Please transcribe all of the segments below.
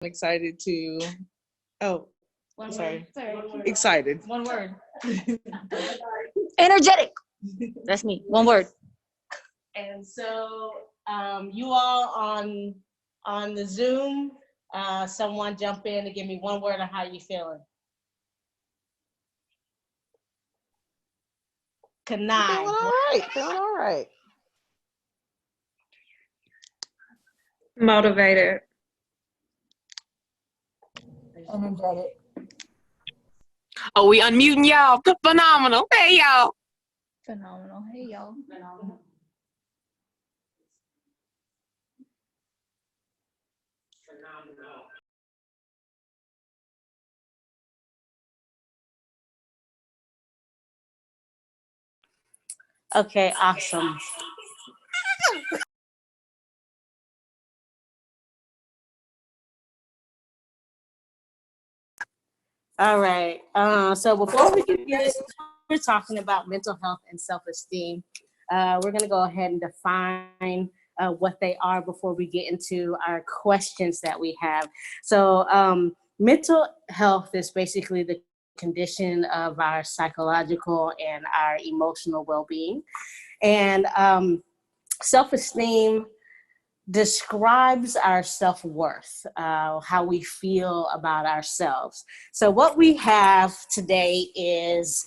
excited to, One sorry. word. Sorry. Excited. One word. Energetic. That's me. One word. And so you all on the Zoom, someone jump in and give me one word on how you feeling. Connive. Feeling all right. Motivated. Energetic. Oh, we unmuting y'all. Phenomenal. Hey, y'all. Phenomenal. Hey, y'all. Phenomenal. Okay, awesome. All right. So before we get started, we're talking about mental health and self-esteem. We're going to go ahead and define what they are before we get into our questions that we have. So mental health is basically the condition of our psychological and our emotional well-being. And self-esteem describes our self-worth, how we feel about ourselves. So what we have today is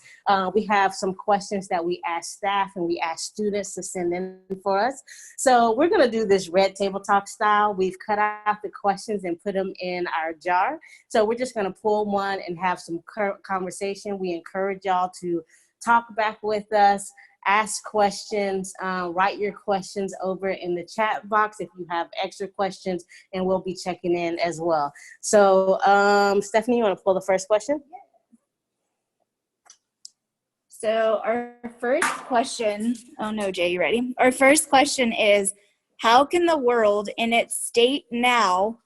we have some questions that we ask staff and we ask students to send in for us. So we're going to do this red table talk style. We've cut out the questions and put them in our jar. So we're just going to pull one and have some conversation. We encourage y'all to talk back with us, ask questions, write your questions over in the chat box if you have extra questions, and we'll be checking in as well. So Stephanie, you want to pull the first question? So our first question, oh no, Jay, you ready? Our first question is, how can the world in its state now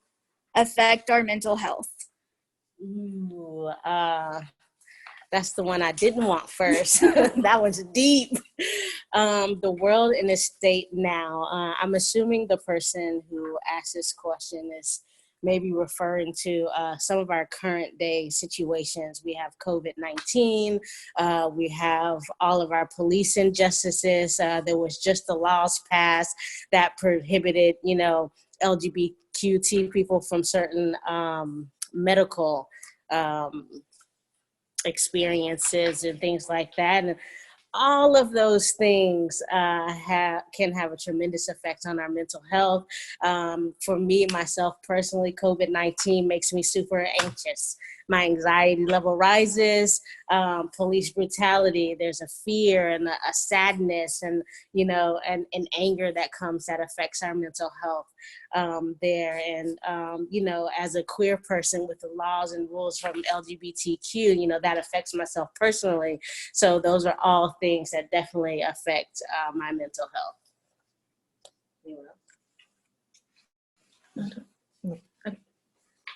affect our mental health? Ooh, that's the one I didn't want first. That one's deep. The world in its state now. I'm assuming the person who asked this question is maybe referring to some of our current day situations. We have COVID-19. We have all of our police injustices. There was just the laws passed that prohibited, LGBTQ people from certain medical experiences and things like that. And all of those things can have a tremendous effect on our mental health. For me, myself personally, COVID-19 makes me super anxious. My anxiety level rises, police brutality, there's a fear and a sadness and, and anger that comes that affects our mental health there. And, as a queer person with the laws and rules from LGBTQ, that affects myself personally. So those are all things that definitely affect my mental health.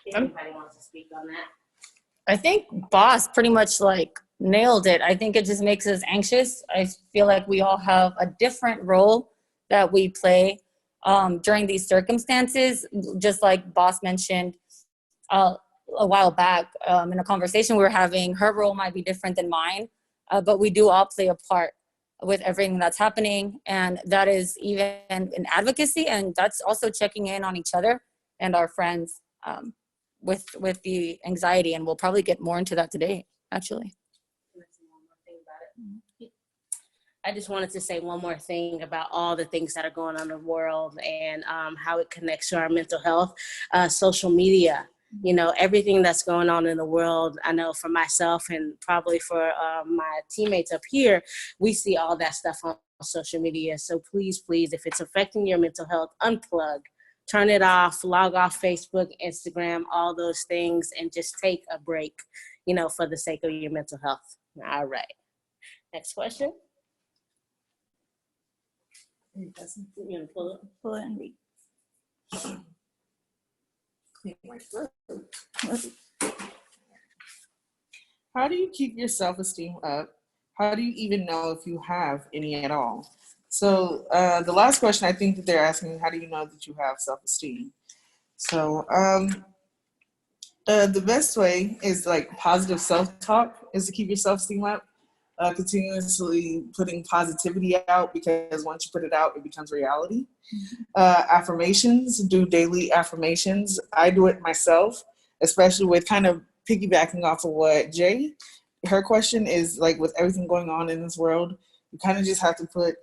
If anybody wants to speak on that. I think Boss pretty much nailed it. I think it just makes us anxious. I feel like we all have a different role that we play during these circumstances. Just like Boss mentioned a while back in a conversation we were having, her role might be different than mine, but we do all play a part with everything that's happening. And that is even in advocacy, and that's also checking in on each other and our friends with the anxiety, and we'll probably get more into that today, actually. I just wanted to say one more thing about all the things that are going on in the world and how it connects to our mental health. Social media, everything that's going on in the world. I know for myself and probably for my teammates up here, we see all that stuff on social media. So please, if it's affecting your mental health, unplug. Turn it off, log off Facebook, Instagram, all those things, and just take a break, for the sake of your mental health. All right. Next question. You gonna pull it and read. How do you keep your self-esteem up? How do you even know if you have any at all? So the last question, I think that they're asking, how do you know that you have self-esteem? So The best way is like positive self-talk is to keep your self-esteem up. Continuously putting positivity out, because once you put it out, it becomes reality. Affirmations, do daily affirmations. I do it myself, especially with kind of piggybacking off of what Jay, her question is like with everything going on in this world, you kind of just have to put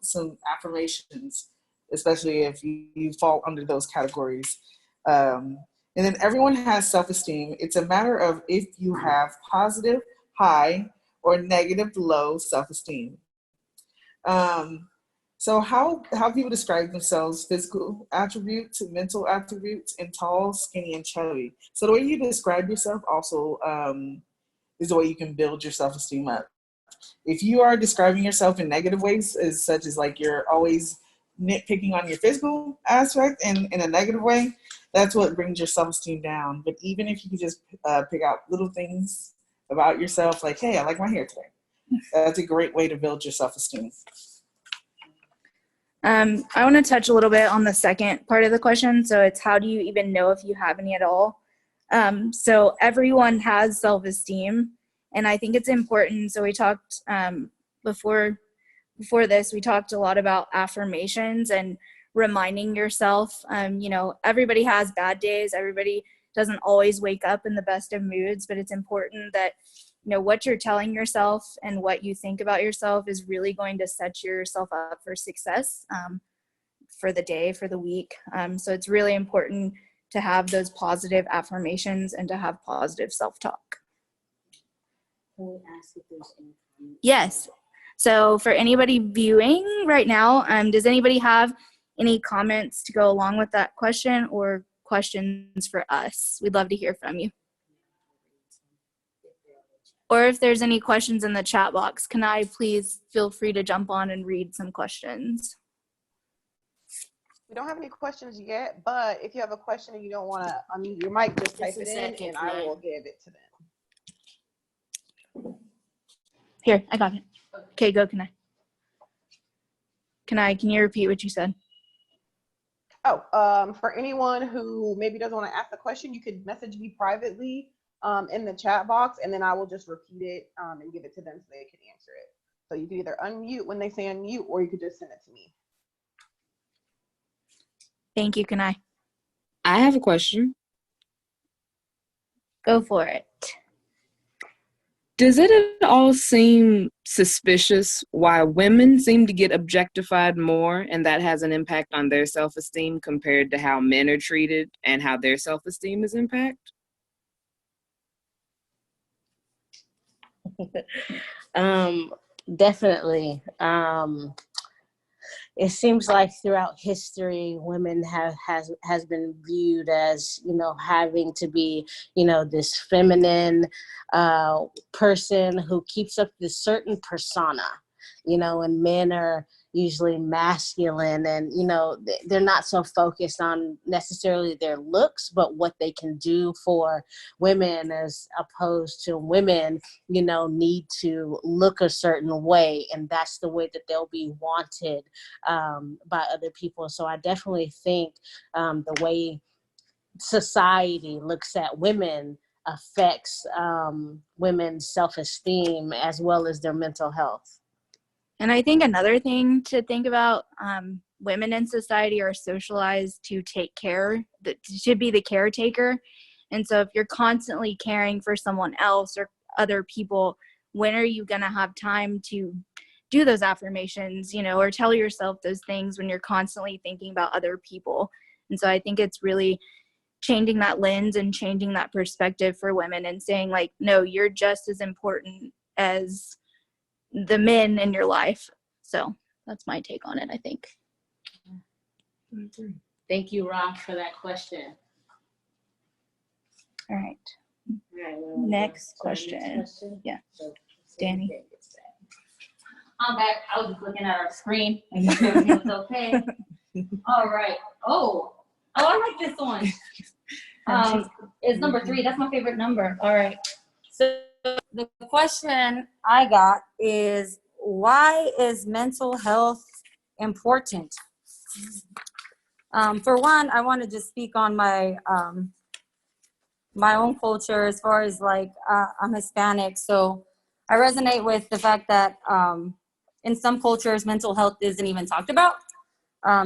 some affirmations, especially if you fall under those categories. And then everyone has self-esteem. It's a matter of if you have positive, high, or negative, low self-esteem. So how people describe themselves: physical attributes, mental attributes, and tall, skinny, and chubby. So the way you describe yourself also is the way you can build your self-esteem up. If you are describing yourself in negative ways, as such as like you're always nitpicking on your physical aspect in a negative way, that's what brings your self-esteem down. But even if you can just pick out little things about yourself, like, hey, I like my hair today. That's a great way to build your self-esteem. I want to touch a little bit on the second part of the question. So it's, how do you even know if you have any at all? So everyone has self-esteem, and I think it's important. So we talked before this, we talked a lot about affirmations and reminding yourself. Everybody has bad days. Everybody doesn't always wake up in the best of moods, but it's important that what you're telling yourself and what you think about yourself is really going to set yourself up for success for the day, for the week. So it's really important to have those positive affirmations and to have positive self-talk. Can we ask if there's any comments? Yes. So for anybody viewing right now, does anybody have any comments to go along with that question or questions for us? We'd love to hear from you. Or if there's any questions in the chat box, can I please feel free to jump on and read some questions? We don't have any questions yet, but if you have a question and you don't want to unmute your mic, just type it in and I will give it to them. Here, I got it. Okay, go, Can you repeat what you said? For anyone who maybe doesn't want to ask the question, you could message me privately in the chat box, and then I will just repeat it and give it to them so they can answer it. So you can either unmute when they say unmute, or you could just send it to me. Thank you, I have a question. Go for it. Does it at all seem suspicious why women seem to get objectified more, and that has an impact on their self-esteem compared to how men are treated and how their self-esteem is impacted? Definitely. It seems like throughout history, women has been viewed as, having to be, this feminine person who keeps up this certain persona, and men are usually masculine, and they're not so focused on necessarily their looks, but what they can do for women, as opposed to women need to look a certain way, and that's the way that they'll be wanted by other people. So I definitely think the way society looks at women affects women's self-esteem as well as their mental health. And I think another thing to think about, women in society are socialized to take care, to be the caretaker. And so if you're constantly caring for someone else or other people, when are you going to have time to do those affirmations, or tell yourself those things when you're constantly thinking about other people? And so I think it's really changing that lens and changing that perspective for women and saying, like, no, you're just as important as the men in your life. So that's my take on it, I think. Thank you, Rob, for that question. All right. Next question. Yeah. Danny. I'm back. I was just looking at our screen and everything was okay. All right. Oh, I like this one. It's number 3. That's my favorite number. All right. So the question I got is, why is mental health important? For one, I want to just speak on my my own culture, as far as like I'm Hispanic, so I resonate with the fact that in some cultures mental health isn't even talked about.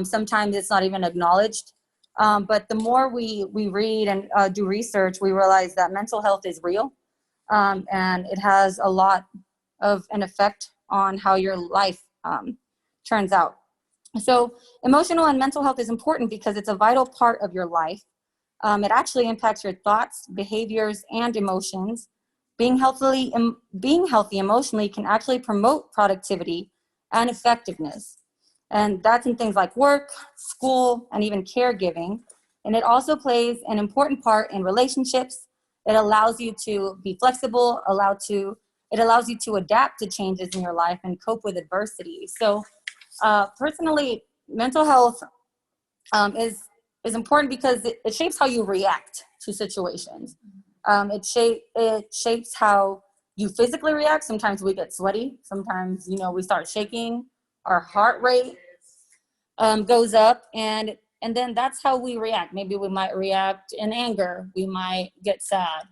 Sometimes it's not even acknowledged. But the more we read and do research, we realize that mental health is real, and it has a lot of an effect on how your life turns out. So emotional and mental health is important because it's a vital part of your life. It actually impacts your thoughts, behaviors, and emotions. Being healthy emotionally can actually promote productivity and effectiveness. And that's in things like work, school, and even caregiving. And it also plays an important part in relationships. It allows you to be flexible, it allows you to adapt to changes in your life and cope with adversity. So personally, mental health is important because it shapes how you react to situations. It shapes how you physically react. Sometimes we get sweaty. Sometimes, we start shaking. Our heart rate goes up, and then that's how we react. Maybe we might react in anger. We might get sad.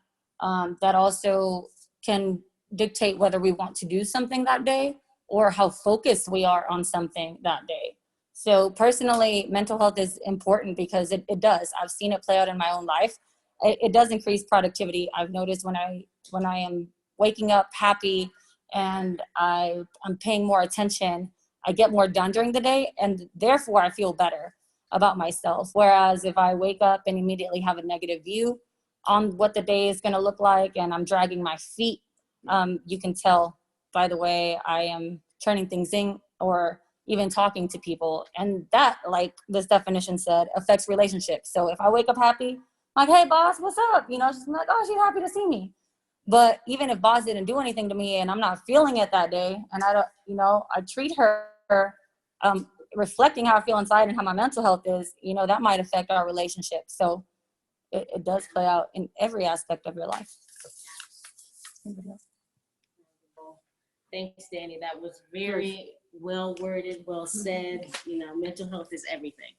That also can dictate whether we want to do something that day or how focused we are on something that day. So personally, mental health is important because it does. I've seen it play out in my own life. It does increase productivity. I've noticed when I am waking up happy and I'm paying more attention, I get more done during the day, and therefore I feel better about myself. Whereas if I wake up and immediately have a negative view on what the day is going to look like and I'm dragging my feet, you can tell by the way I am turning things in or even talking to people. And that, like this definition said, affects relationships. So if I wake up happy, like, hey, boss, what's up? Just like, oh, she's happy to see me. But even if boss didn't do anything to me and I'm not feeling it that day, and I don't, I treat her reflecting how I feel inside and how my mental health is, that might affect our relationship. So it does play out in every aspect of your life. Thanks, Danny. That was very well worded, well said. Mental health is everything.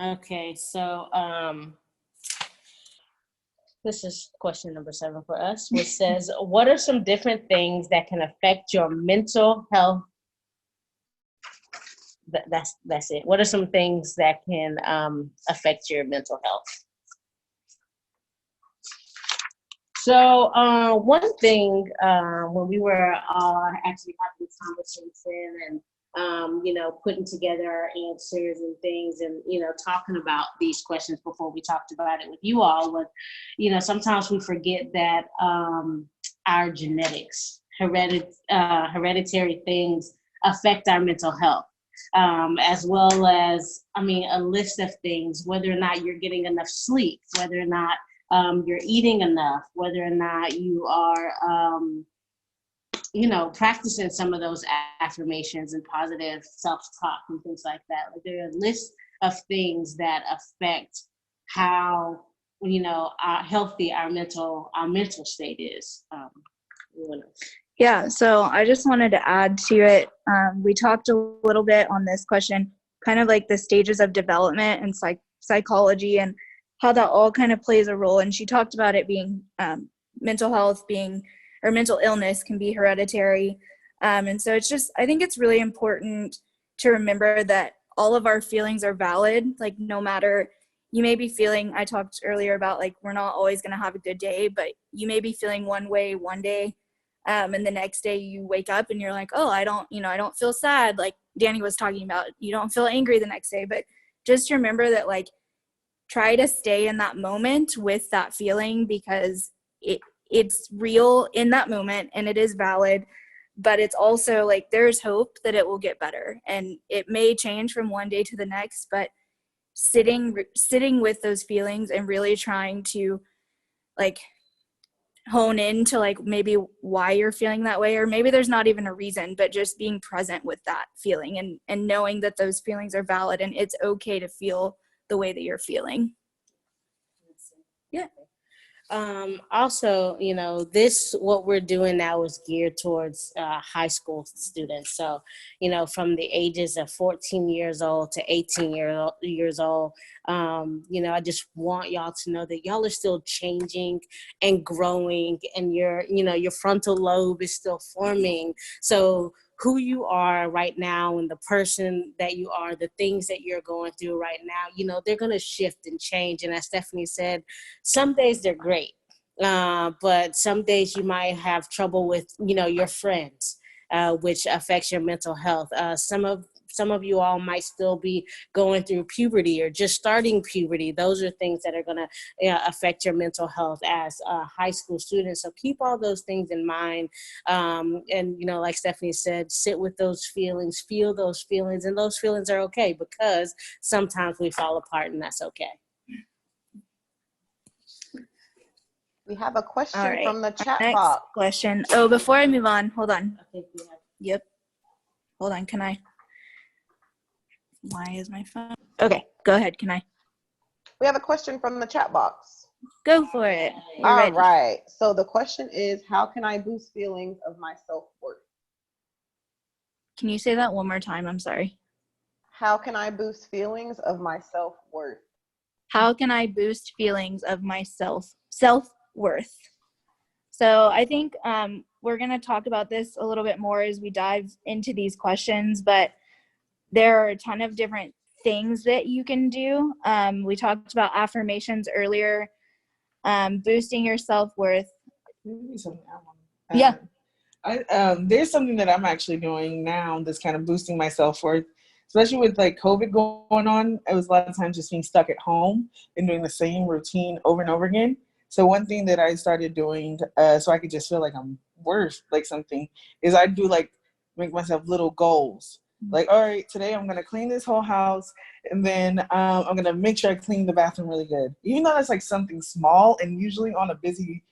Okay, so this is question number 7 for us, which says, what are some different things that can affect your mental health? That's it. What are some things that can affect your mental health? So one thing, when we were actually having this conversation and putting together our answers and things and, talking about these questions before we talked about it with you all was, sometimes we forget that our genetics, hereditary things affect our mental health, as well as, a list of things, whether or not you're getting enough sleep, whether or not you're eating enough, whether or not you are, practicing some of those affirmations and positive self-talk and things like that. Like, there are a list of things that affect how, healthy our mental state is. Yeah, so I just wanted to add to it. We talked a little bit on this question, kind of like the stages of development and psychology and how that all kind of plays a role. And she talked about it being mental health or mental illness can be hereditary. And so I think it's really important to remember that all of our feelings are valid. Like, no matter, you may be feeling, I talked earlier about, like, we're not always going to have a good day, but you may be feeling one way one day. And the next day you wake up and you're like, oh, I don't feel sad. Like Danny was talking about, you don't feel angry the next day, but just remember that, like, try to stay in that moment with that feeling because it's real in that moment and it is valid, but it's also like there's hope that it will get better, and it may change from one day to the next, but sitting with those feelings and really trying to, like, hone into, like, maybe why you're feeling that way, or maybe there's not even a reason, but just being present with that feeling and knowing that those feelings are valid and it's okay to feel the way that you're feeling. Yeah. Also, what we're doing now is geared towards high school students. So, from the ages of 14 years old to 18 years old, I just want y'all to know that y'all are still changing and growing, and your frontal lobe is still forming. So who you are right now and the person that you are, the things that you're going through right now, they're going to shift and change. And as Stephanie said, some days they're great, but some days you might have trouble with, your friends, which affects your mental health. Some of you all might still be going through puberty or just starting puberty. Those are things that are going to affect your mental health as a high school student. So keep all those things in mind. And, like Stephanie said, sit with those feelings, feel those feelings, and those feelings are okay, because sometimes we fall apart, and that's okay. We have a question All right. from the chat Next box. question. Oh, before I move on, hold on. Yep. Hold on. Can I? Why is my phone? Okay, go ahead. Can I? We have a question from the chat box. Go for it. You're All ready. right. So the question is, how can I boost feelings of my self-worth? Can you say that one more time? I'm sorry. How can I boost feelings of my self-worth? How can I boost feelings of my self-worth? So I think we're going to talk about this a little bit more as we dive into these questions, but there are a ton of different things that you can do. We talked about affirmations earlier, boosting your self-worth. Maybe something Yeah. There's something that I'm actually doing now that's kind of boosting my self-worth, especially with like COVID going on. It was a lot of times just being stuck at home and doing the same routine over and over again. So one thing that I started doing so I could just feel like I'm worth like something is I do like make myself little goals. Like, all right, today I'm going to clean this whole house, and then I'm going to make sure I clean the bathroom really good. Even though that's like something small, and usually on a busy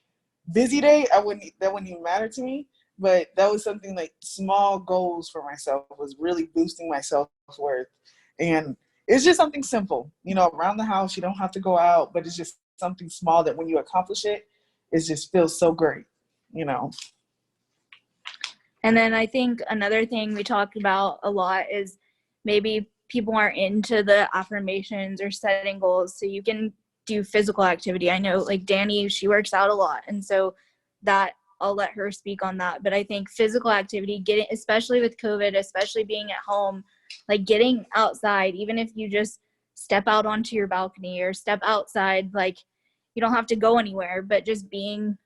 day, that wouldn't even matter to me. But that was something like small goals for myself was really boosting my self-worth. And it's just something simple, around the house. You don't have to go out, but it's just something small that when you accomplish it, it just feels so great, And then I think another thing we talked about a lot is maybe people aren't into the affirmations or setting goals, so you can do physical activity. I know like Danny, she works out a lot, and so that I'll let her speak on that. But I think physical activity, especially with COVID, especially being at home, like getting outside, even if you just step out onto your balcony or step outside, like you don't have to go anywhere, but just being,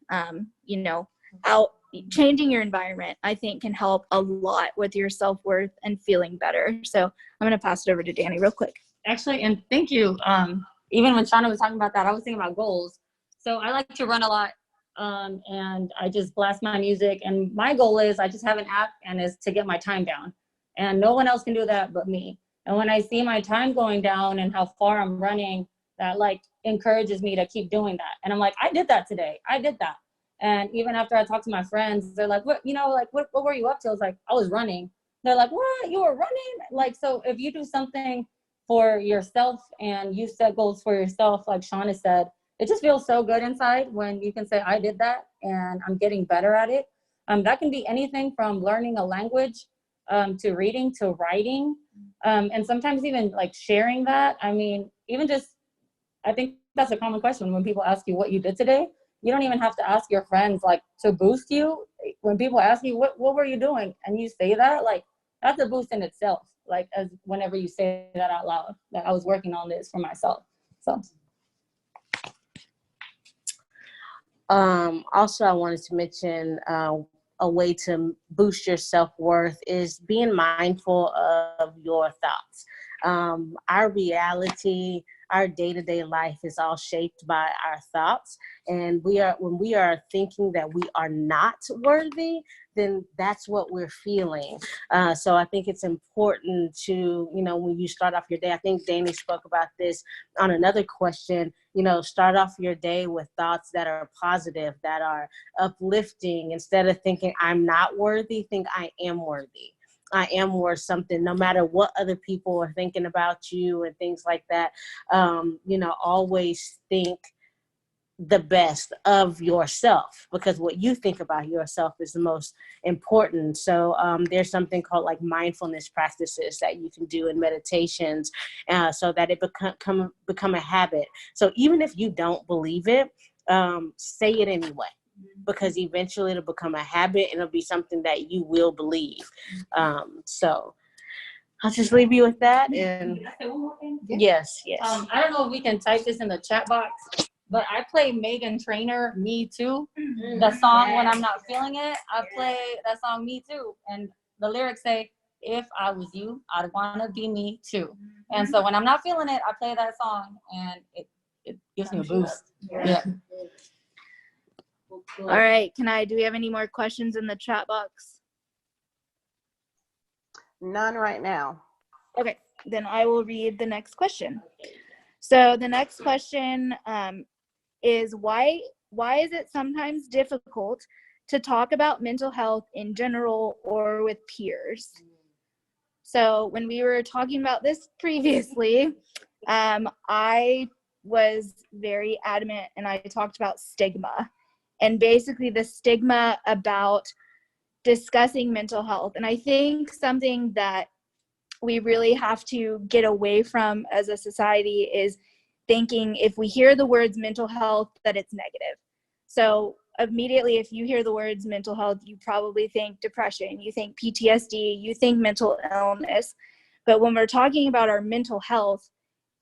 out, changing your environment, I think can help a lot with your self-worth and feeling better. So I'm going to pass it over to Danny real quick. Actually, and thank you. Even when Shauna was talking about that, I was thinking about goals. So I like to run a lot, and I just blast my music. And my goal is I just have an app, and is to get my time down. And no one else can do that but me. And when I see my time going down and how far I'm running, that like encourages me to keep doing that. And I'm like, I did that today. I did that. And even after I talk to my friends, they're like, what were you up to? I was like, I was running. They're like, what? You were running? Like, so if you do something for yourself and you set goals for yourself, like Shauna said, it just feels so good inside when you can say, I did that and I'm getting better at it. That can be anything from learning a language to reading to writing. And sometimes even like sharing that. I mean, even just, I think that's a common question when people ask you what you did today. You don't even have to ask your friends like to boost you. When people ask you what were you doing, and you say that, like that's a boost in itself. Like as whenever you say that out loud, that I was working on this for myself. So. Also, I wanted to mention a way to boost your self-worth is being mindful of your thoughts. Our reality, our day-to-day life is all shaped by our thoughts. And when we are thinking that we are not worthy, then that's what we're feeling. So I think it's important to, when you start off your day, I think Danny spoke about this on another question, start off your day with thoughts that are positive, that are uplifting. Instead of thinking I'm not worthy, think I am worthy. I am worth something, no matter what other people are thinking about you and things like that. Always think the best of yourself, because what you think about yourself is the most important. So there's something called like mindfulness practices that you can do in meditations, so that it become a habit. So even if you don't believe it, say it anyway, because eventually it'll become a habit and it'll be something that you will believe. So I'll just leave you with that. And Can I say one more thing? yes. I don't know if we can type this in the chat box, but I play Megan Trainor, Me Too. The song When I'm Not Feeling It, I play that song Me Too. And the lyrics say, if I was you, I'd want to be me too. And so when I'm not feeling it, I play that song and it gives me a boost. Yeah. All right, do we have any more questions in the chat box? None right now. Okay, then I will read the next question. So the next question is why is it sometimes difficult to talk about mental health in general or with peers? So when we were talking about this previously, I was very adamant and I talked about stigma, and basically the stigma about discussing mental health. And I think something that we really have to get away from as a society is thinking if we hear the words mental health that it's negative. So immediately if you hear the words mental health, you probably think depression, you think PTSD, you think mental illness. But when we're talking about our mental health,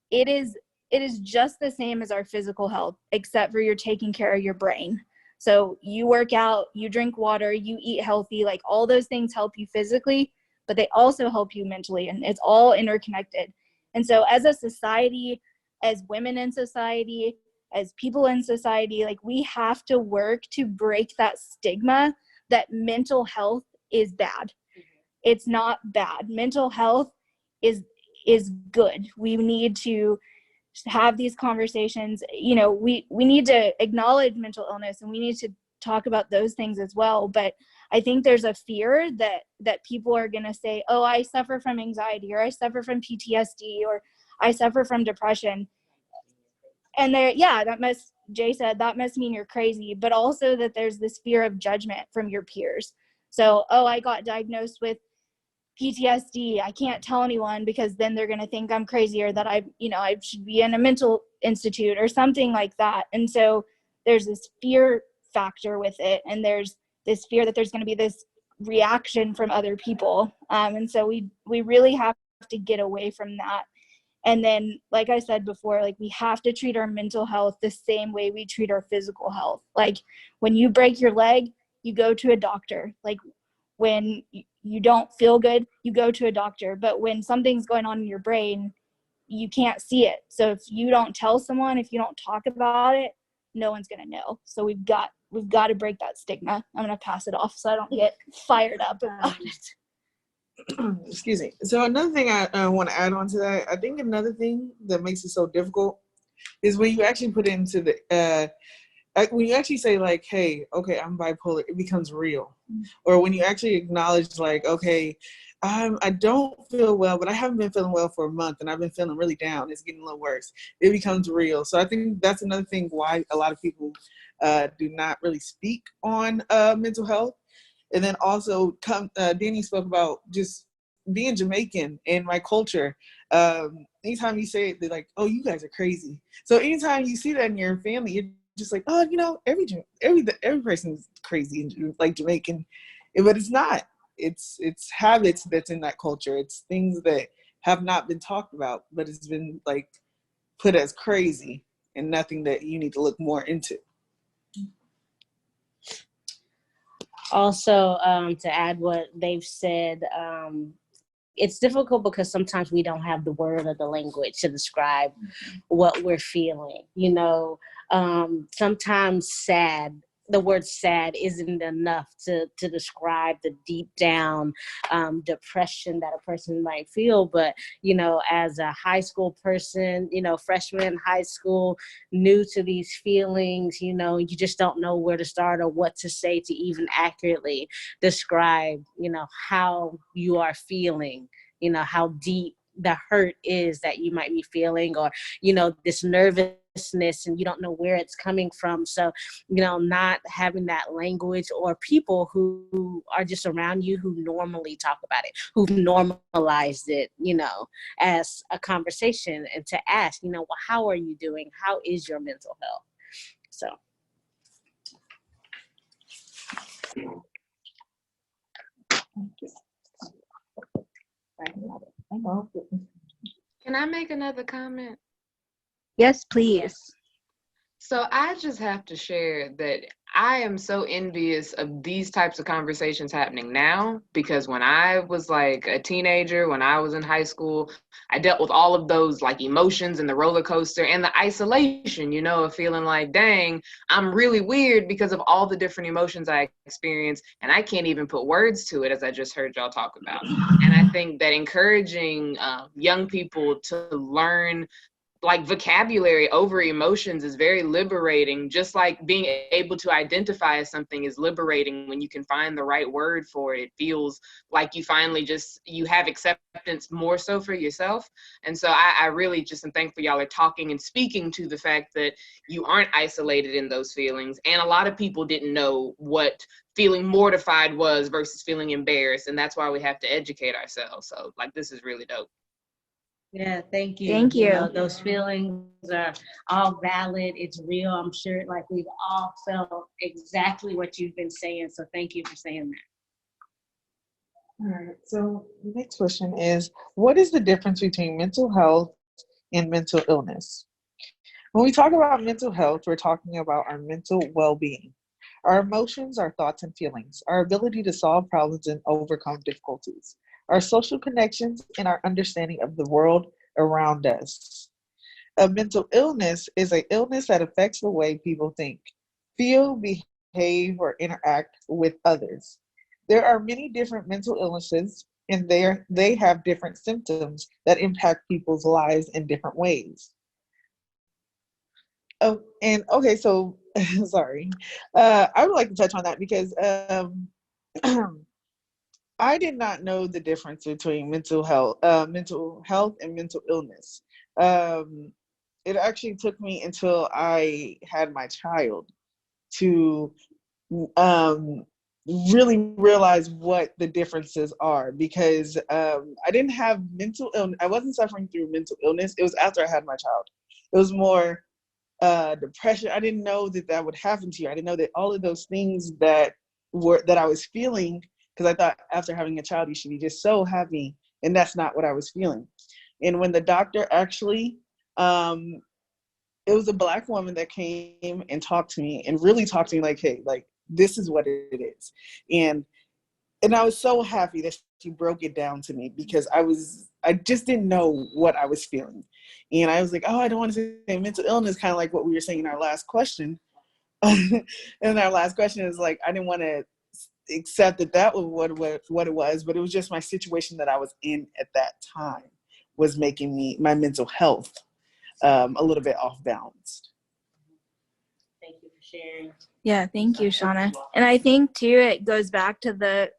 it is just the same as our physical health, except for you're taking care of your brain. So you work out, you drink water, you eat healthy, like all those things help you physically, but they also help you mentally, and it's all interconnected. And so as a society, as women in society, as people in society, like we have to work to break that stigma that mental health is bad. It's not bad. Mental health is good. We need to have these conversations. You know, we need to acknowledge mental illness and we need to talk about those things as well. But I think there's a fear that people are going to say, oh, I suffer from anxiety, or I suffer from PTSD, or I suffer from depression. And Jay said, that must mean you're crazy, but also that there's this fear of judgment from your peers. So, oh, I got diagnosed with PTSD. I can't tell anyone because then they're going to think I'm crazy, or that I should be in a mental institute or something like that. And so there's this fear factor with it. And there's this fear that there's going to be this reaction from other people. And so we really have to get away from that. And then, like I said before, like we have to treat our mental health the same way we treat our physical health. Like when you break your leg, you go to a doctor. Like when you don't feel good, you go to a doctor. But when something's going on in your brain, you can't see it. So if you don't tell someone, if you don't talk about it, no one's going to know. So we've got to break that stigma. I'm going to pass it off so I don't get fired up about it. Excuse me. So another thing I want to add on to that, I think another thing that makes it so difficult is when you actually put it into the, when you actually say like, hey, okay, I'm bipolar, it becomes real. Or when you actually acknowledge like, okay, I don't feel well, but I haven't been feeling well for a month and I've been feeling really down. It's getting a little worse. It becomes real. So I think that's another thing why a lot of people do not really speak on mental health. And then also, Danny spoke about just being Jamaican in my culture. Anytime you say it, they're like, "Oh, you guys are crazy." So anytime you see that in your family, you're just like, "Oh, every person's crazy, like Jamaican," but it's not. It's habits that's in that culture. It's things that have not been talked about, but it's been like put as crazy and nothing that you need to look more into. Also, to add what they've said, it's difficult because sometimes we don't have the word or the language to describe what we're feeling. Sometimes the word sad isn't enough to describe the deep down depression that a person might feel. But, as a high school person, freshman in high school, new to these feelings, you just don't know where to start or what to say to even accurately describe, how you are feeling, how deep the hurt is that you might be feeling, or, this nervousness and you don't know where it's coming from. So, not having that language, or people who are just around you who normally talk about it, who've normalized it, as a conversation, and to ask, well, how are you doing? How is your mental health? So. Can I make another comment? Yes, please. So I just have to share that I am so envious of these types of conversations happening now, because when I was like a teenager, when I was in high school, I dealt with all of those like emotions and the roller coaster and the isolation, of feeling like, dang, I'm really weird because of all the different emotions I experience, and I can't even put words to it, as I just heard y'all talk about. And I think that encouraging young people to learn like vocabulary over emotions is very liberating. Just like being able to identify as something is liberating when you can find the right word for it. It feels like you finally you have acceptance more so for yourself. And so I really just am thankful y'all are talking and speaking to the fact that you aren't isolated in those feelings. And a lot of people didn't know what feeling mortified was versus feeling embarrassed. And that's why we have to educate ourselves. So like, this is really dope. Yeah, thank you. Thank you. Those feelings are all valid. It's real. I'm sure like we've all felt exactly what you've been saying. So thank you for saying that. All right. So the next question is, what is the difference between mental health and mental illness? When we talk about mental health, we're talking about our mental well-being, our emotions, our thoughts and feelings, our ability to solve problems and overcome difficulties, our social connections, and our understanding of the world around us. A mental illness is an illness that affects the way people think, feel, behave, or interact with others. There are many different mental illnesses, and they have different symptoms that impact people's lives in different ways. Oh, and okay, so sorry. I would like to touch on that because I did not know the difference between mental health and mental illness. It actually took me until I had my child to really realize what the differences are, because I didn't have mental illness. I wasn't suffering through mental illness. It was after I had my child. It was more depression. I didn't know that would happen to you. I didn't know that all of those things that I was feeling, because I thought after having a child, you should be just so happy. And that's not what I was feeling. And when the doctor actually, it was a Black woman that came and talked to me and really talked to me like, hey, like, this is what it is. And I was so happy that she broke it down to me, because I just didn't know what I was feeling. And I was like, oh, I don't want to say mental illness, kind of like what we were saying in our last question. And our last question is like, I didn't want to accept that was what it was, but it was just my situation that I was in at that time was making my mental health a little bit off balance. Thank you for sharing. Yeah, thank you, Shauna. And I think too, it goes back to the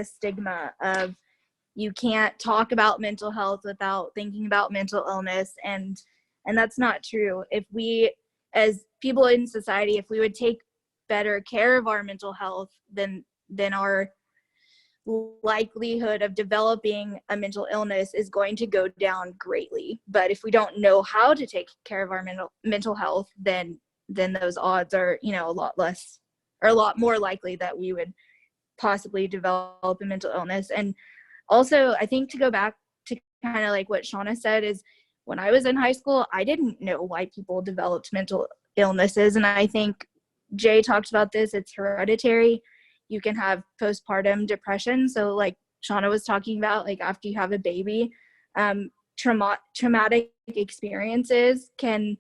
stigma of you can't talk about mental health without thinking about mental illness, and that's not true. If we, as people in society, if we would take better care of our mental health, then our likelihood of developing a mental illness is going to go down greatly. But if we don't know how to take care of our mental health, then those odds are, a lot less, or a lot more likely that we would possibly develop a mental illness. And also, I think, to go back to kind of like what Shauna said, is when I was in high school, I didn't know why people developed mental illnesses. And I think Jay talked about this. It's hereditary. You can have postpartum depression. So like Shauna was talking about, like after you have a baby, traumatic experiences can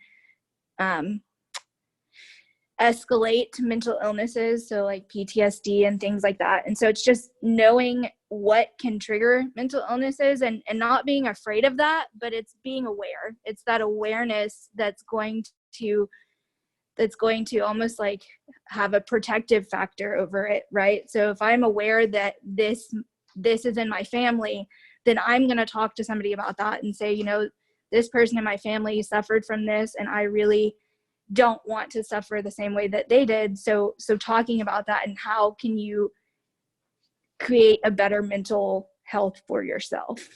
escalate to mental illnesses, so like PTSD and things like that. And so it's just knowing what can trigger mental illnesses and not being afraid of that, but it's being aware. It's that awareness that's going to almost like have a protective factor over it, right? So if I'm aware that this is in my family, then I'm going to talk to somebody about that and say, this person in my family suffered from this, and I really don't want to suffer the same way that they did. So talking about that and how can you create a better mental health for yourself.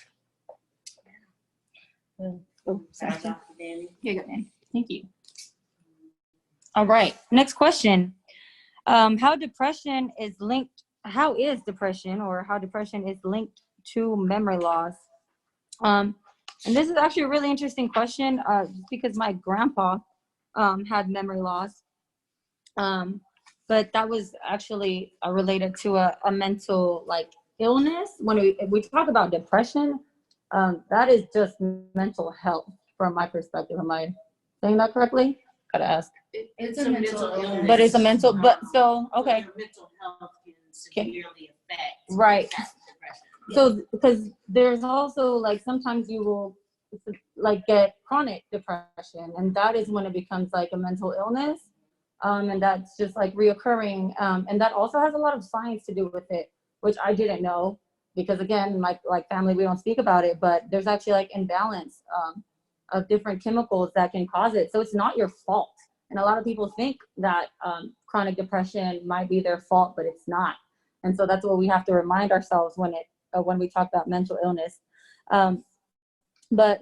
Oh, sorry. Here you go, man. Thank you. All right, next question. How is depression linked to memory loss? And this is actually a really interesting question, just because my grandpa had memory loss. But that was actually related to a mental illness. When we talk about depression, that is just mental health from my perspective. Am I saying that correctly? Gotta ask. It's a mental illness. But it's a mental, okay. Mental health can severely affect. Right. Depression. So, because there's also sometimes you will get chronic depression, and that is when it becomes a mental illness. And that's just reoccurring. And that also has a lot of science to do with it, which I didn't know, because again, my family, we don't speak about it, but there's actually imbalance of different chemicals that can cause it. So it's not your fault. And a lot of people think that chronic depression might be their fault, but it's not. And so that's what we have to remind ourselves when we talk about mental illness. But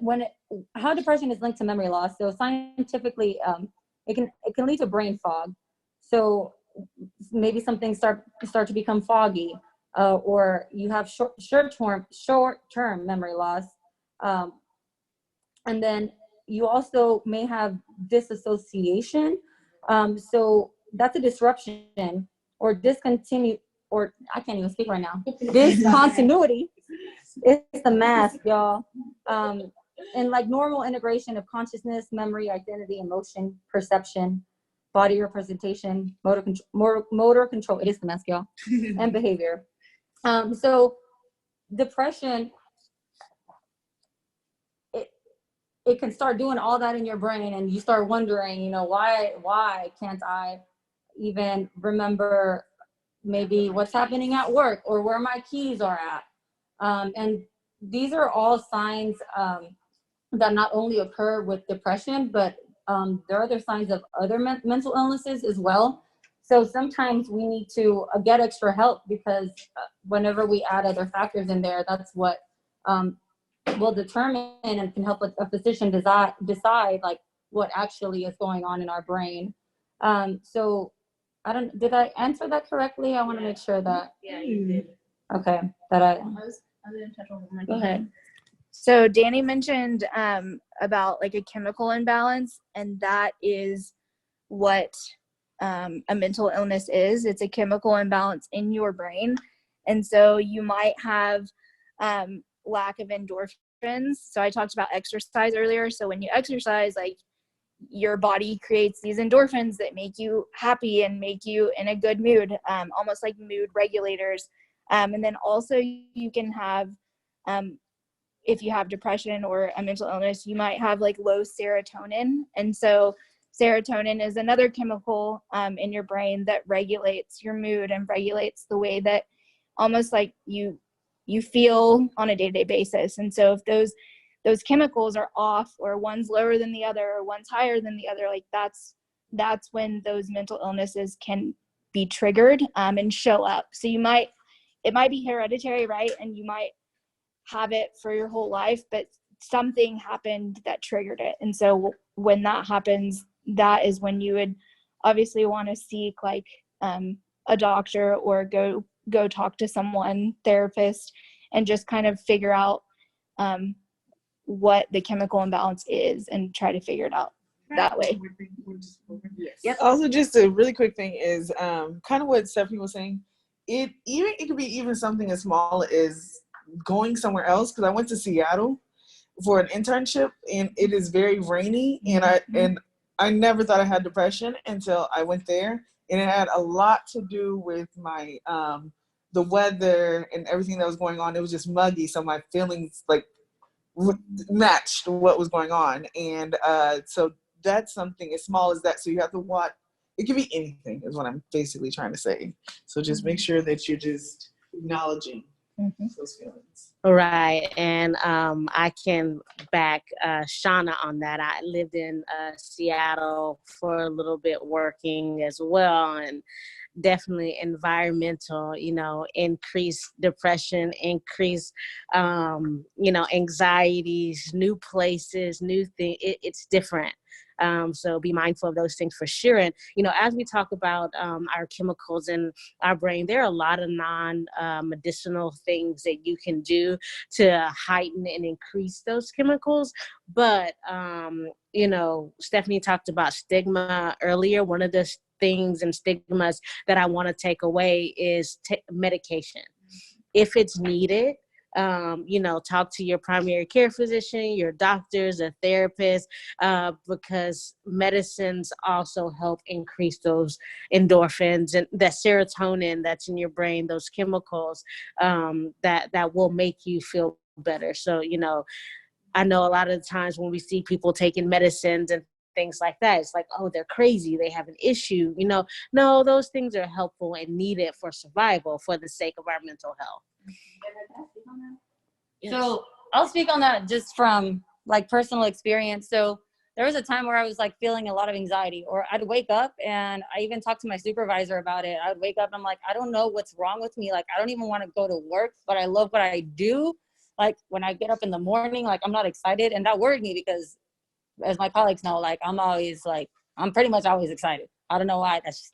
how depression is linked to memory loss. So scientifically, it can lead to brain fog. So maybe something start to become foggy, or you have short-term memory loss. And then you also may have disassociation. So that's a disruption or I can't even speak right now. Discontinuity. It's the mask, y'all. And normal integration of consciousness, memory, identity, emotion, perception, body representation, motor control. It is the mask, y'all. And behavior. So depression, it can start doing all that in your brain, and you start wondering, why can't I even remember maybe what's happening at work or where my keys are at? And these are all signs that not only occur with depression, but there are other signs of other mental illnesses as well. So sometimes we need to get extra help, because whenever we add other factors in there, that's what will determine and can help a physician decide what actually is going on in our brain. So did I answer that correctly? I want to make sure that. Yeah, you did. Okay, that I was in touch with my go ahead. So Danny mentioned about a chemical imbalance, and that is what a mental illness is. It's a chemical imbalance in your brain. And so you might have lack of endorphins. So I talked about exercise earlier. So when you exercise, your body creates these endorphins that make you happy and make you in a good mood, almost like mood regulators. And then also you can have, if you have depression or a mental illness, you might have low serotonin. And so serotonin is another chemical in your brain that regulates your mood and regulates the way that almost you feel on a day-to-day basis. And so if those chemicals are off, or one's lower than the other, or one's higher than the other, that's when those mental illnesses can be triggered and show up. So it might be hereditary, right? And you might have it for your whole life, but something happened that triggered it. And so when that happens, that is when you would obviously want to seek a doctor, or go talk to someone, therapist, and just kind of figure out what the chemical imbalance is and try to figure it out that way. Yes. Also, just a really quick thing is kind of what Stephanie was saying. It could be even something as small as going somewhere else, because I went to Seattle for an internship, and it is very rainy, and I never thought I had depression until I went there, and it had a lot to do with my the weather and everything that was going on. It was just muggy, so my feelings matched what was going on, and so that's something as small as that. So you have to watch. It could be anything, is what I'm basically trying to say. So just make sure that you're just acknowledging those feelings. Right. And I can back Shauna on that. I lived in Seattle for a little bit working as well. And definitely environmental, increased depression, increased, anxieties, new places, new things. It's different. So be mindful of those things for sure. And, as we talk about our chemicals in our brain, there are a lot of non-medicinal things that you can do to heighten and increase those chemicals. But, Stephanie talked about stigma earlier. One of the things and stigmas that I want to take away is medication. If it's needed, talk to your primary care physician, your doctors, a therapist, because medicines also help increase those endorphins and that serotonin that's in your brain, those chemicals that will make you feel better. So, I know a lot of the times when we see people taking medicines and things like that, it's like, oh, they're crazy, they have an issue. No, those things are helpful and needed for survival, for the sake of our mental health. Yes. So I'll speak on that just from personal experience. So there was a time where I was feeling a lot of anxiety, or I'd wake up, and I even talked to my supervisor about it. I would wake up and I'm like, I don't know what's wrong with me. I don't even want to go to work, but I love what I do. When I get up in the morning, I'm not excited. And that worried me because, as my colleagues know, I'm always I'm pretty much always excited. I don't know why. That's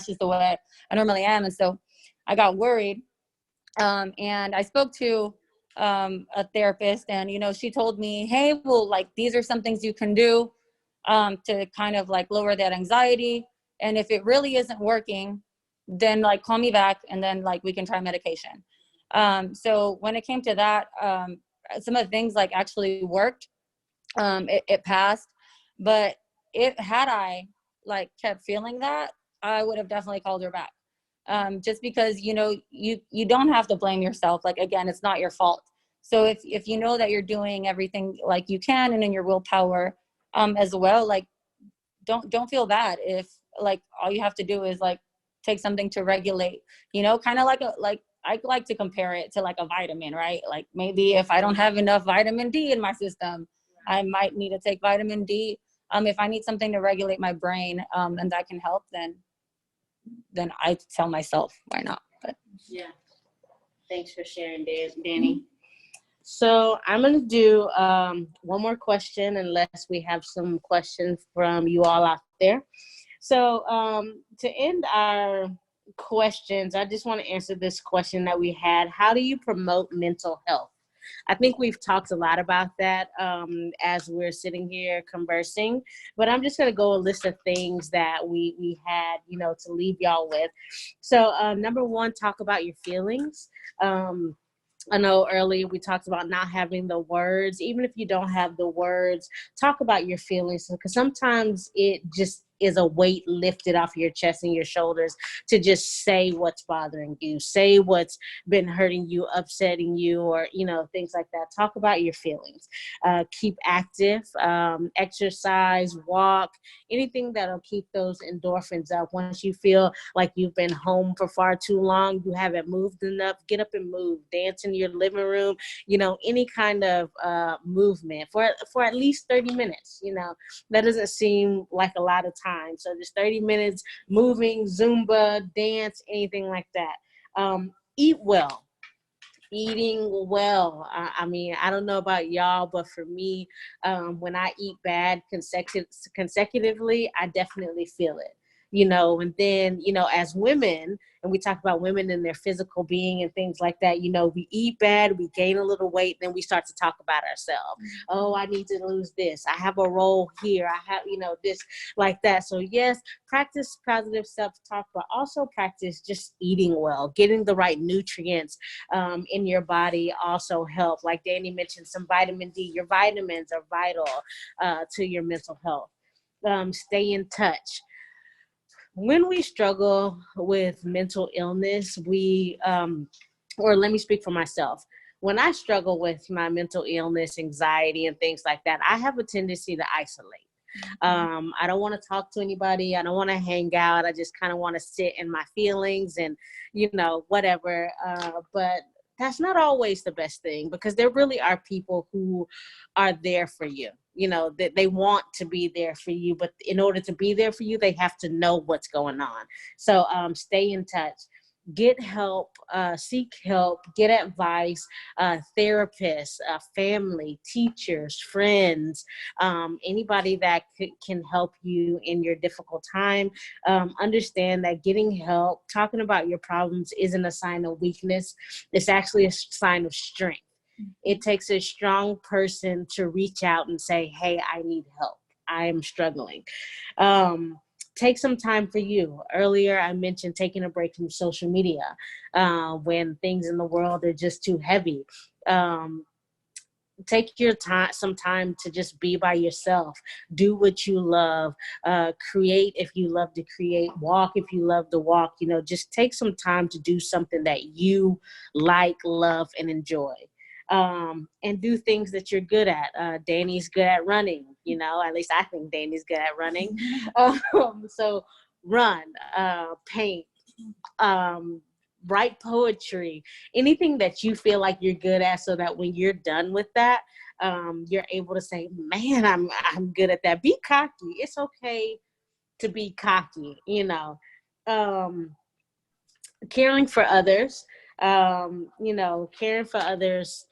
just the way I normally am. And so I got worried. And I spoke to a therapist, and, she told me, hey, well, these are some things you can do to kind of lower that anxiety. And if it really isn't working, then call me back, and then we can try medication. So when it came to that, some of the things actually worked. It passed, but had I kept feeling that, I would have definitely called her back. Just because, you don't have to blame yourself. Again, it's not your fault. So if you know that you're doing everything you can and in your willpower, as well, don't feel bad if all you have to do is take something to regulate, kind of I like to compare it to a vitamin, right? Maybe if I don't have enough vitamin D in my system, I might need to take vitamin D. If I need something to regulate my brain, and that can help, then I tell myself, why not? But yeah, thanks for sharing, Danny. So I'm going to do one more question, unless we have some questions from you all out there. So to end our questions, I just want to answer this question that we had. How do you promote mental health? I think we've talked a lot about that as we're sitting here conversing, but I'm just going to go a list of things that we had, to leave y'all with. So number one, talk about your feelings. I know earlier we talked about not having the words. Even if you don't have the words, talk about your feelings, because sometimes it just is a weight lifted off your chest and your shoulders to just say what's bothering you, say what's been hurting you, upsetting you, or, things like that. Talk about your feelings. Keep active, exercise, walk, anything that'll keep those endorphins up. Once you feel like you've been home for far too long, you haven't moved enough, get up and move, dance in your living room, any kind of movement for at least 30 minutes. That doesn't seem like a lot of time. So just 30 minutes moving, Zumba, dance, anything like that. Eat well. Eating well. I mean, I don't know about y'all, but for me, when I eat bad consecutively, I definitely feel it. And then, as women, and we talk about women and their physical being and things like that, we eat bad, we gain a little weight, then we start to talk about ourselves. Oh, I need to lose this. I have a role here. I have, this, like that. So yes, practice positive self-talk, but also practice just eating well, getting the right nutrients in your body also help. Like Danny mentioned, some vitamin D. Your vitamins are vital to your mental health. Stay in touch. When we struggle with mental illness, or let me speak for myself. When I struggle with my mental illness, anxiety, and things like that, I have a tendency to isolate. I don't want to talk to anybody. I don't want to hang out. I just kind of want to sit in my feelings and, whatever. But that's not always the best thing, because there really are people who are there for you. You know, that they want to be there for you, but in order to be there for you, they have to know what's going on. So stay in touch. Get help, seek help, get advice, therapists, family, teachers, friends, anybody that can help you in your difficult time. Understand that getting help, talking about your problems isn't a sign of weakness. It's actually a sign of strength. It takes a strong person to reach out and say, hey, I need help. I am struggling. Take some time for you. Earlier, I mentioned taking a break from social media when things in the world are just too heavy. Take your time, some time to just be by yourself. Do what you love. Create if you love to create. Walk if you love to walk. You know, just take some time to do something that you like, love, and enjoy. And do things that you're good at. Danny's good at running, you know, at least I think Danny's good at running. So run, paint, write poetry, anything that you feel like you're good at, so that when you're done with that, you're able to say, man, I'm good at that. Be cocky. It's okay to be cocky, you know. Caring for others, you know, caring for others,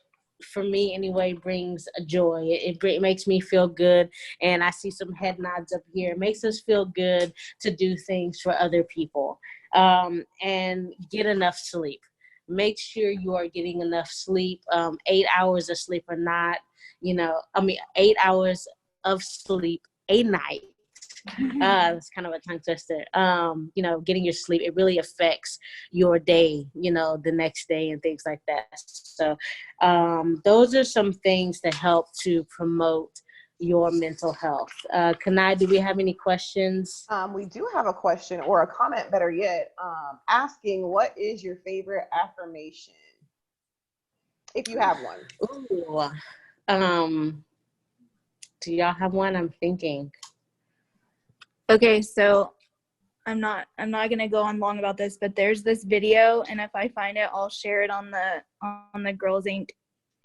for me anyway, brings a joy. It makes me feel good. And I see some head nods up here. It makes us feel good to do things for other people. And get enough sleep. Make sure you are getting enough sleep. 8 hours of sleep or not, 8 hours of sleep a night. That's kind of a tongue twister. Getting your sleep, it really affects your day, the next day and things like that. So those are some things that help to promote your mental health. Kanai, do we have any questions? We do have a question, or a comment better yet, asking, what is your favorite affirmation? If you have one. Ooh, do y'all have one? I'm thinking. Okay, so I'm not gonna go on long about this, but there's this video, and if I find it, I'll share it on the Girls Inc.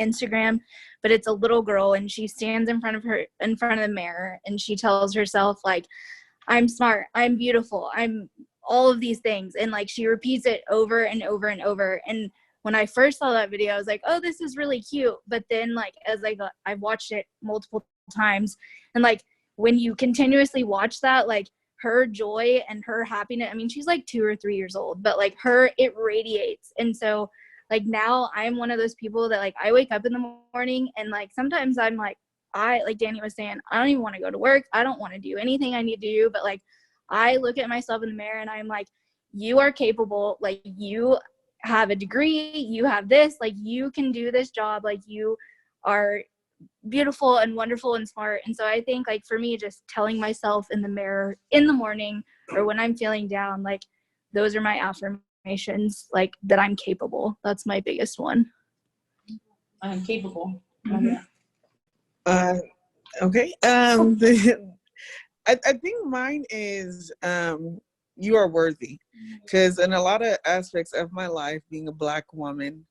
Instagram. But it's a little girl, and she stands in front of the mirror, and she tells herself, like, I'm smart, I'm beautiful, I'm all of these things, and like she repeats it over and over and over. And when I first saw that video, I was like, oh, this is really cute. But then, like, as I've watched it multiple times, and like when you continuously watch that, like her joy and her happiness, I mean, she's like 2 or 3 years old, but like it radiates. And so like now I'm one of those people that like I wake up in the morning and like sometimes I'm like, like Danny was saying, I don't even want to go to work. I don't want to do anything I need to do. But like I look at myself in the mirror and I'm like, you are capable. Like you have a degree, you have this, like you can do this job. Like you are beautiful and wonderful and smart. And so I think like for me, just telling myself in the mirror in the morning or when I'm feeling down, like those are my affirmations, like that I'm capable. That's my biggest one. I'm capable. Okay. I think mine is you are worthy, because in a lot of aspects of my life, being a Black woman,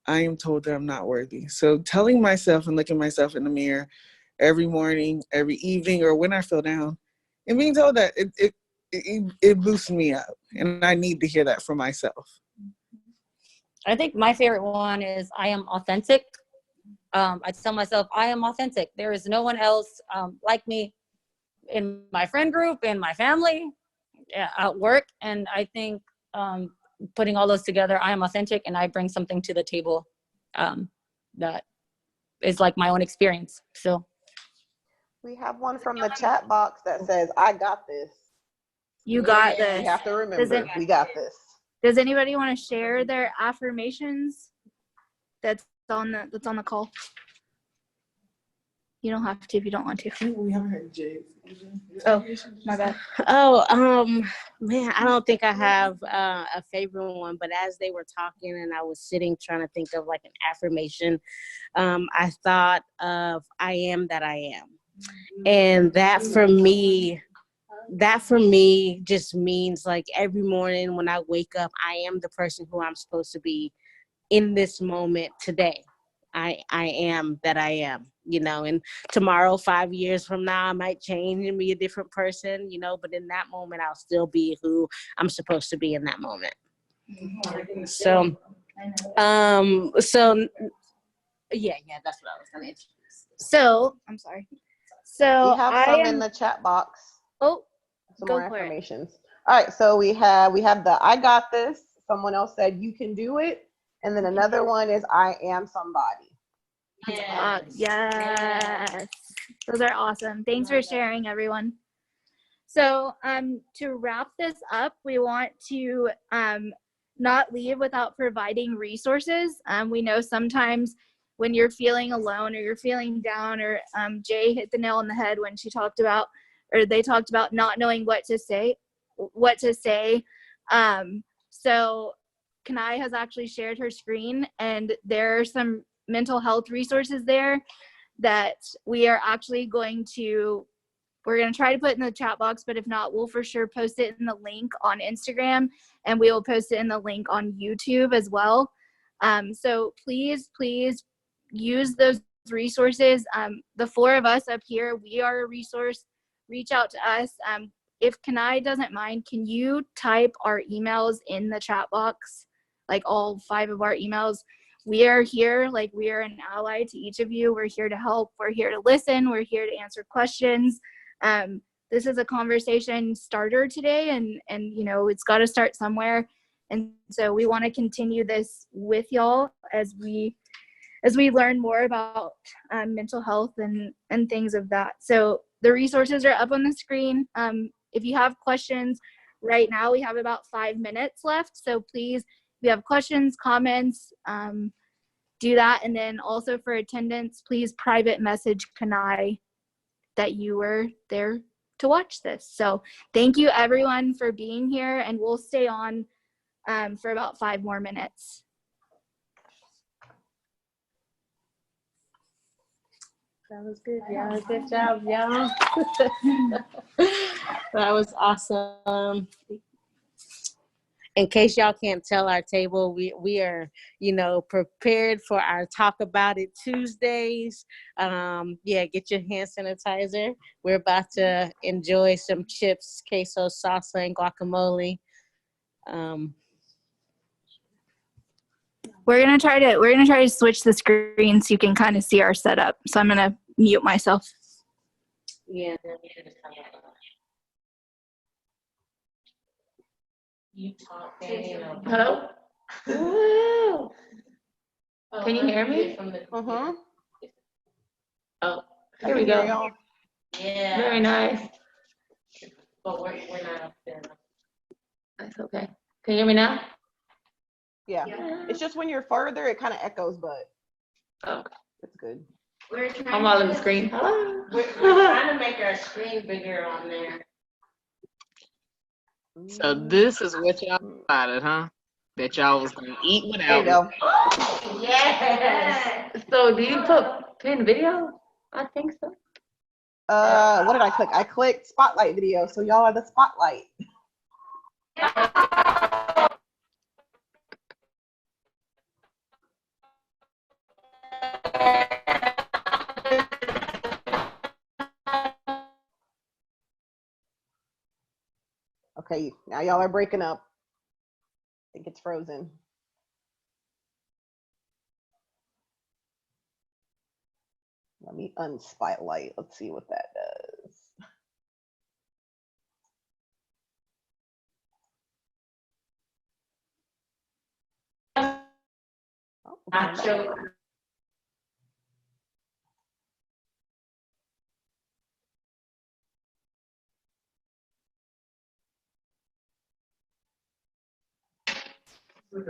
I am told that I'm not worthy. So telling myself and looking myself in the mirror every morning, every evening, or when I feel down, and being told that it boosts me up, and I need to hear that for myself. I think my favorite one is I am authentic. I tell myself I am authentic. There is no one else like me in my friend group, in my family, at work. And I think putting all those together, I am authentic and I bring something to the table that is like my own experience. So We have one from the chat box that says, I got this. You got You this. have to remember, we got this. Does anybody want to share their affirmations that's on the call? You don't have to if you don't want to. We haven't heard Jay. Oh, my bad. Man, I don't think I have a favorite one, but as they were talking and I was sitting trying to think of like an affirmation, I thought of I am that I am. And that for me just means like every morning when I wake up, I am the person who I'm supposed to be in this moment today. I am that I am, and tomorrow, 5 years from now, I might change and be a different person, but in that moment, I'll still be who I'm supposed to be in that moment. So, yeah, that's what I was going to introduce. So, I'm sorry. So we have some in the chat box. Oh, some go more for it. information. All right, so we have the I got this. Someone else said you can do it, and then another one is I am somebody. Yes. Those are awesome. Thanks for sharing, everyone. So to wrap this up, we want to not leave without providing resources. We know sometimes when you're feeling alone or you're feeling down, or Jay hit the nail on the head when they talked about not knowing what to say. So Kanai has actually shared her screen, and there are some mental health resources there that we're going to try to put in the chat box, but if not, we'll for sure post it in the link on Instagram, and we will post it in the link on YouTube as well. So please use those resources. The four of us up here, we are a resource. Reach out to us. If Kanai doesn't mind, can you type our emails in the chat box, like all 5 of our emails? We are here, we are an ally to each of you. We're here to help. We're here to listen. We're here to answer questions. This is a conversation starter today, and it's got to start somewhere. And so we want to continue this with y'all as we learn more about mental health and things of that. So the resources are up on the screen. If you have questions right now, we have about 5 minutes left. So please, if you have questions, comments, do that. And then also for attendance, please private message Kanai that you were there to watch this. So thank you everyone for being here, and we'll stay on for about 5 more minutes. That was good, y'all. Good job, y'all. That was awesome. In case y'all can't tell our table, we are, prepared for our Talk About It Tuesdays. Get your hand sanitizer. We're about to enjoy some chips, queso, salsa, and guacamole. We're gonna try to switch the screen so you can kind of see our setup. So I'm gonna mute myself. Yeah. You talk. Hello? Woo! Can you hear me? Uh-huh. Oh, here we go. Yeah. Very nice. But we're not up there. That's okay. Can you hear me now? Yeah. It's just when you're further, it kind of echoes, but Okay. it's good. I'm all in the screen. Hello? We're trying to make our screen bigger on there. So this is what y'all decided, huh? That y'all was gonna eat without. There you go. Yes. So do you pin video? I think so. What did I click? I clicked spotlight video, so y'all are the spotlight. Okay, now y'all are breaking up. I think it's frozen. Let me unspotlight. Let's see what that does. Oh,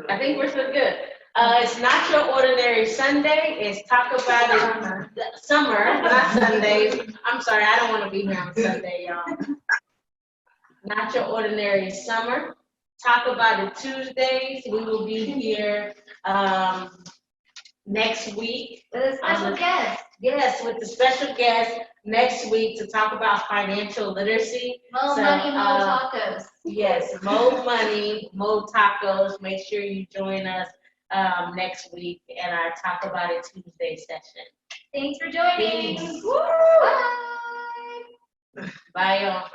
I think we're still good. It's not your ordinary Sunday. It's Talk About It Summer, not Sundays. I'm sorry, I don't want to be here on Sunday, y'all. Not your ordinary summer. Talk About It Tuesdays. We will be here next week. With a special guest. Yes, with the special guest next week to talk about financial literacy. Mo money, mo tacos. Yes, Mo money, mo tacos. Make sure you join us next week in our Talk About It Tuesday session. Thanks for joining. Thanks. Bye. Bye, y'all.